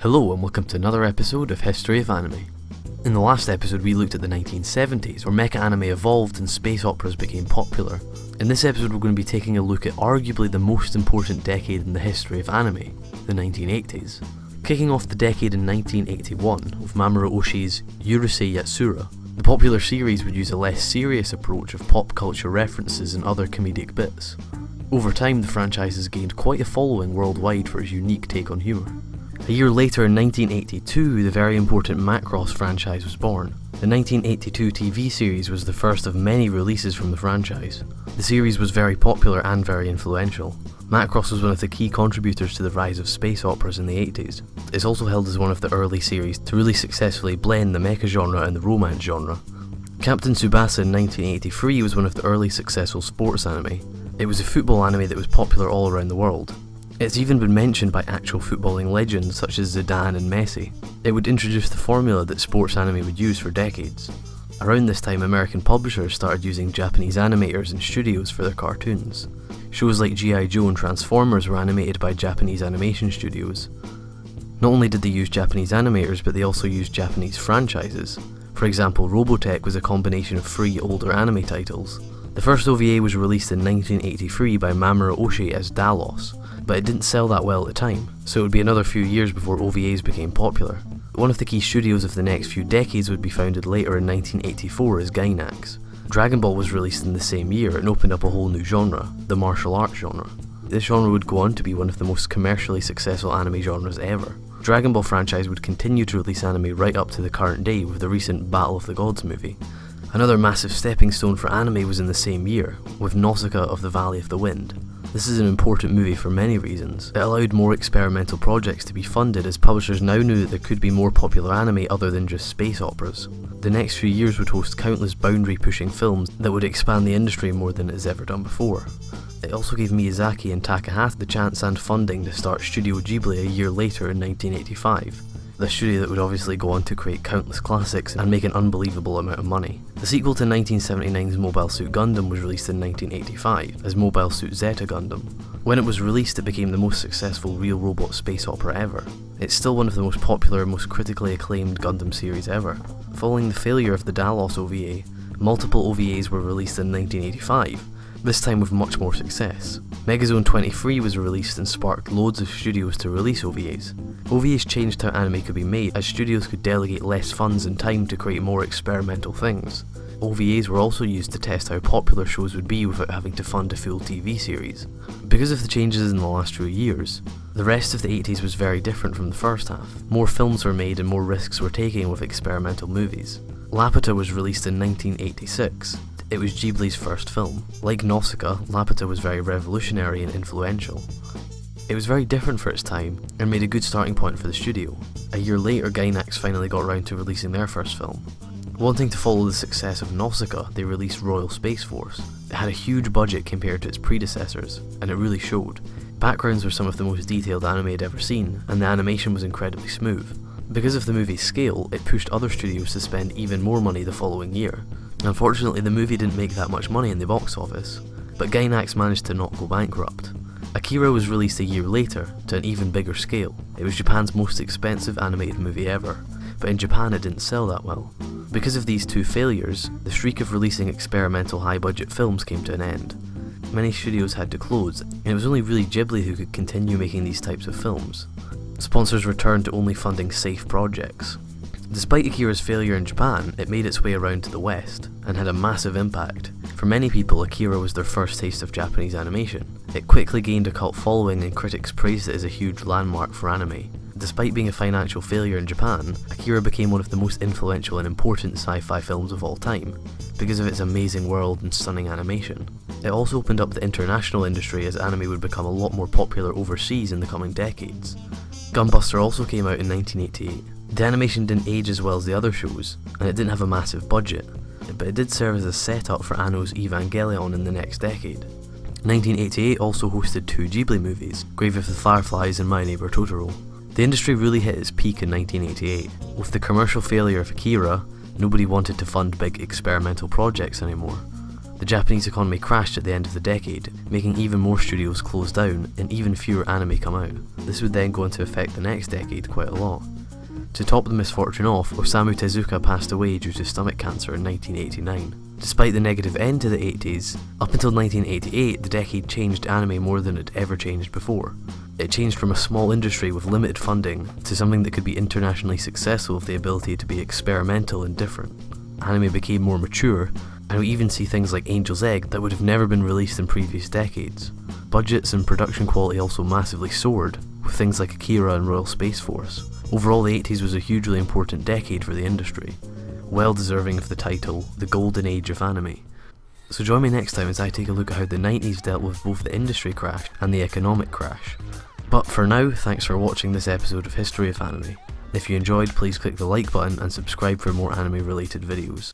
Hello and welcome to another episode of History of Anime. In the last episode we looked at the 1970s, where mecha anime evolved and space operas became popular. In this episode we're going to be taking a look at arguably the most important decade in the history of anime, the 1980s. Kicking off the decade in 1981 with Mamoru Oshie's Urusei Yatsura, the popular series would use a less serious approach of pop culture references and other comedic bits. Over time the franchise has gained quite a following worldwide for its unique take on humour. A year later in 1982, the very important Macross franchise was born. The 1982 TV series was the first of many releases from the franchise. The series was very popular and very influential. Macross was one of the key contributors to the rise of space operas in the 80s. It's also held as one of the early series to really successfully blend the mecha genre and the romance genre. Captain Tsubasa in 1983 was one of the early successful sports anime. It was a football anime that was popular all around the world. It's even been mentioned by actual footballing legends such as Zidane and Messi. It would introduce the formula that sports anime would use for decades. Around this time, American publishers started using Japanese animators and studios for their cartoons. Shows like G.I. Joe and Transformers were animated by Japanese animation studios. Not only did they use Japanese animators, but they also used Japanese franchises. For example, Robotech was a combination of 3 older anime titles. The first OVA was released in 1983 by Mamoru Oshii as Dalos, but it didn't sell that well at the time, so it would be another few years before OVAs became popular. One of the key studios of the next few decades would be founded later in 1984 as Gainax. Dragon Ball was released in the same year and opened up a whole new genre, the martial arts genre. This genre would go on to be one of the most commercially successful anime genres ever. Dragon Ball franchise would continue to release anime right up to the current day with the recent Battle of the Gods movie. Another massive stepping stone for anime was in the same year, with Nausicaa of the Valley of the Wind. This is an important movie for many reasons. It allowed more experimental projects to be funded as publishers now knew that there could be more popular anime other than just space operas. The next few years would host countless boundary-pushing films that would expand the industry more than it has ever done before. It also gave Miyazaki and Takahata the chance and funding to start Studio Ghibli a year later in 1985. The studio that would obviously go on to create countless classics and make an unbelievable amount of money. The sequel to 1979's Mobile Suit Gundam was released in 1985 as Mobile Suit Zeta Gundam. When it was released, it became the most successful real robot space opera ever. It's still one of the most popular and most critically acclaimed Gundam series ever. Following the failure of the Dalos OVA, multiple OVAs were released in 1985, this time with much more success. Megazone 23 was released and sparked loads of studios to release OVAs. OVAs changed how anime could be made, as studios could delegate less funds and time to create more experimental things. OVAs were also used to test how popular shows would be without having to fund a full TV series. Because of the changes in the last few years, the rest of the 80s was very different from the first half. More films were made and more risks were taken with experimental movies. Laputa was released in 1986. It was Ghibli's first film. Like Nausicaa, Laputa was very revolutionary and influential. It was very different for its time, and made a good starting point for the studio. A year later, Gainax finally got around to releasing their first film. Wanting to follow the success of Nausicaa, they released Royal Space Force. It had a huge budget compared to its predecessors, and it really showed. Backgrounds were some of the most detailed anime I'd ever seen, and the animation was incredibly smooth. Because of the movie's scale, it pushed other studios to spend even more money the following year. Unfortunately, the movie didn't make that much money in the box office, but Gainax managed to not go bankrupt. Akira was released a year later, to an even bigger scale. It was Japan's most expensive animated movie ever, but in Japan it didn't sell that well. Because of these two failures, the streak of releasing experimental high-budget films came to an end. Many studios had to close, and it was only really Ghibli who could continue making these types of films. Sponsors returned to only funding safe projects. Despite Akira's failure in Japan, it made its way around to the West, and had a massive impact. For many people, Akira was their first taste of Japanese animation. It quickly gained a cult following and critics praised it as a huge landmark for anime. Despite being a financial failure in Japan, Akira became one of the most influential and important sci-fi films of all time, because of its amazing world and stunning animation. It also opened up the international industry as anime would become a lot more popular overseas in the coming decades. Gunbuster also came out in 1988. The animation didn't age as well as the other shows, and it didn't have a massive budget, but it did serve as a setup for Anno's Evangelion in the next decade. 1988 also hosted 2 Ghibli movies, Grave of the Fireflies and My Neighbor Totoro. The industry really hit its peak in 1988. With the commercial failure of Akira, nobody wanted to fund big experimental projects anymore. The Japanese economy crashed at the end of the decade, making even more studios close down and even fewer anime come out. This would then go into effect the next decade quite a lot. To top the misfortune off, Osamu Tezuka passed away due to stomach cancer in 1989. Despite the negative end to the 80s, up until 1988 the decade changed anime more than it ever changed before. It changed from a small industry with limited funding to something that could be internationally successful with the ability to be experimental and different. Anime became more mature, and we even see things like Angel's Egg that would have never been released in previous decades. Budgets and production quality also massively soared, with things like Akira and Royal Space Force. Overall, the 80s was a hugely important decade for the industry, well deserving of the title, the golden age of anime. So join me next time as I take a look at how the 90s dealt with both the industry crash and the economic crash. But for now, thanks for watching this episode of History of Anime. If you enjoyed, please click the like button and subscribe for more anime related videos.